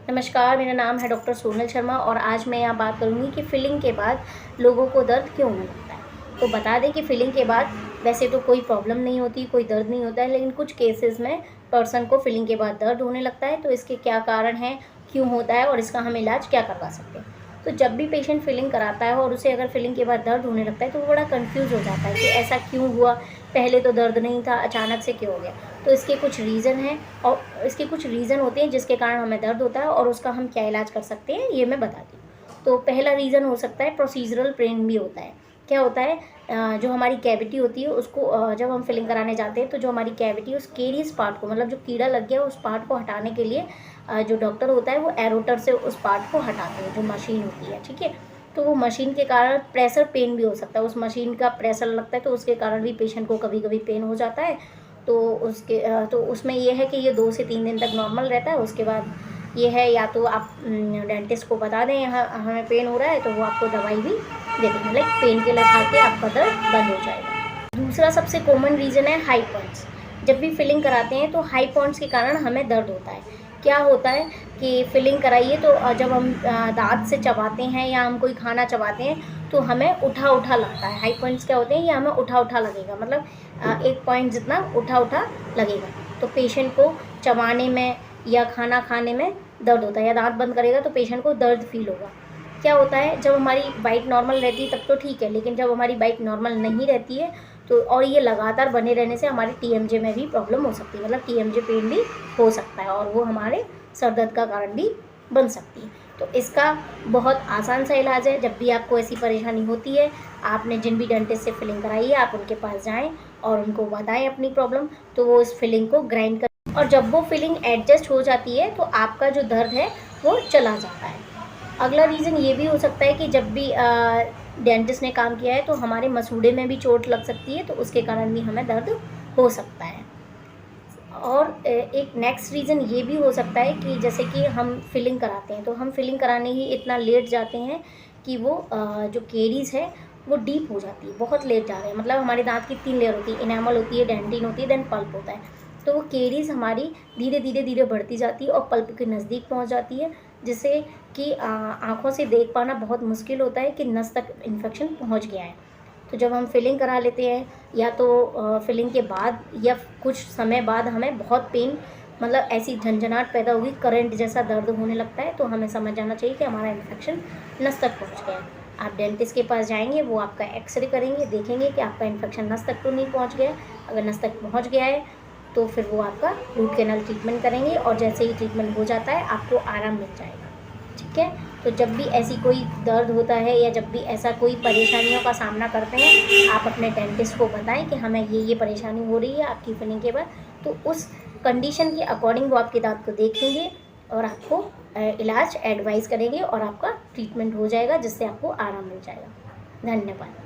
नमस्कार, मेरा नाम है डॉक्टर सोनल शर्मा और आज मैं यहाँ बात करूँगी कि फ़िलिंग के बाद लोगों को दर्द क्यों होने लगता है। तो बता दें कि फ़िलिंग के बाद वैसे तो कोई प्रॉब्लम नहीं होती, कोई दर्द नहीं होता है, लेकिन कुछ केसेस में पर्सन को फ़िलिंग के बाद दर्द होने लगता है। तो इसके क्या कारण हैं, क्यों होता है और इसका हम इलाज क्या करवा सकते हैं। तो जब भी पेशेंट फ़िलिंग कराता है और उसे अगर फ़िलिंग के बाद दर्द होने लगता है तो वो बड़ा कन्फ्यूज़ हो जाता है कि ऐसा क्यों हुआ, पहले तो दर्द नहीं था, अचानक से क्यों हो गया। तो इसके कुछ रीज़न हैं और इसके कुछ रीज़न होते हैं जिसके कारण हमें दर्द होता है और उसका हम क्या इलाज कर सकते हैं ये मैं बताती हूँ। तो पहला रीज़न हो सकता है प्रोसीजरल पेन भी होता है। क्या होता है, जो हमारी कैविटी होती है उसको जब हम फिलिंग कराने जाते हैं तो जो हमारी कैविटी है उस केरियस पार्ट को, मतलब जो कीड़ा लग गया उस पार्ट को हटाने के लिए जो डॉक्टर होता है वो एरोटर से उस पार्ट को हटाते हैं, जो मशीन होती है, ठीक है। तो वो मशीन के कारण प्रेशर पेन भी हो सकता है, उस मशीन का प्रेशर लगता है तो उसके कारण भी पेशेंट को कभी कभी पेन हो जाता है। तो उसमें ये है कि ये 2 से 3 दिन तक नॉर्मल रहता है। उसके बाद ये है, या तो आप डेंटिस्ट को बता दें यहाँ हमें पेन हो रहा है तो वो आपको दवाई भी दे देंगे, लाइक पेन किलर खा के आपका दर्द बंद हो जाएगा। दूसरा सबसे कॉमन रीज़न है हाई पॉइंट्स। जब भी फिलिंग कराते हैं तो हाई पॉइंट्स के कारण हमें दर्द होता है। क्या होता है कि फिलिंग कराइए तो जब हम दाँत से चबाते हैं या हम कोई खाना चबाते हैं तो हमें उठा उठा लगता है। हाई पॉइंट्स क्या होते हैं, ये हमें उठा उठा लगेगा, मतलब एक पॉइंट जितना उठा उठा लगेगा। तो पेशेंट को चबाने में या खाना खाने में दर्द होता है, या दांत बंद करेगा तो पेशेंट को दर्द फील होगा। क्या होता है, जब हमारी बाइट नॉर्मल रहती है तब तो ठीक है, लेकिन जब हमारी बाइट नॉर्मल नहीं रहती है तो और ये लगातार बने रहने से हमारे टीएमजे में भी प्रॉब्लम हो सकती है, मतलब टीएमजे पेन भी हो सकता है और वो हमारे सर दर्द का कारण भी बन सकती है। तो इसका बहुत आसान सा इलाज है। जब भी आपको ऐसी परेशानी होती है, आपने जिन भी डेंटिस्ट से फिलिंग कराई है आप उनके पास जाएं और उनको बताएं अपनी प्रॉब्लम, तो वो इस फिलिंग को ग्राइंड कर, और जब वो फिलिंग एडजस्ट हो जाती है तो आपका जो दर्द है वो चला जाता है। अगला रीज़न ये भी हो सकता है कि जब भी डेंटिस्ट ने काम किया है तो हमारे मसूड़े में भी चोट लग सकती है, तो उसके कारण भी हमें दर्द हो सकता है। और एक नेक्स्ट रीज़न ये भी हो सकता है कि जैसे कि हम फिलिंग कराते हैं तो हम फिलिंग कराने ही इतना लेट जाते हैं कि वो जो केरीज़ है वो डीप हो जाती है, बहुत लेट जा रहे हैं। मतलब हमारे दांत की 3 लेयर होती है, इनेमल होती है, डेंटिन होती है, देन पल्प होता है। तो वो केरीज़ हमारी धीरे धीरे धीरे बढ़ती जाती है और पल्प के नज़दीक पहुंच जाती है, जिससे कि आँखों से देख पाना बहुत मुश्किल होता है कि नस तक इन्फेक्शन पहुँच गया है। तो जब हम फिलिंग करा लेते हैं या तो फिलिंग के बाद या कुछ समय बाद हमें बहुत पेन, मतलब ऐसी झंझनाहट पैदा होगी, करंट जैसा दर्द होने लगता है, तो हमें समझ जाना चाहिए कि हमारा इन्फेक्शन नस तक पहुंच गया है। आप डेंटिस्ट के पास जाएंगे, वो आपका एक्सरे करेंगे, देखेंगे कि आपका इन्फेक्शन नस तक तो नहीं पहुंच गया है। अगर नस तक पहुंच गया है तो फिर वो आपका रूट कैनल ट्रीटमेंट करेंगे और जैसे ही ट्रीटमेंट हो जाता है आपको आराम मिल जाएगा, ठीक है। तो जब भी ऐसी कोई दर्द होता है या जब भी ऐसा कोई परेशानियों का सामना करते हैं, आप अपने डेंटिस्ट को बताएं कि हमें ये परेशानी हो रही है आपकी फिलिंग के बाद, तो उस कंडीशन के अकॉर्डिंग वो आपके दांत को देखेंगे और आपको इलाज एडवाइस करेंगे और आपका ट्रीटमेंट हो जाएगा, जिससे आपको आराम मिल जाएगा। धन्यवाद।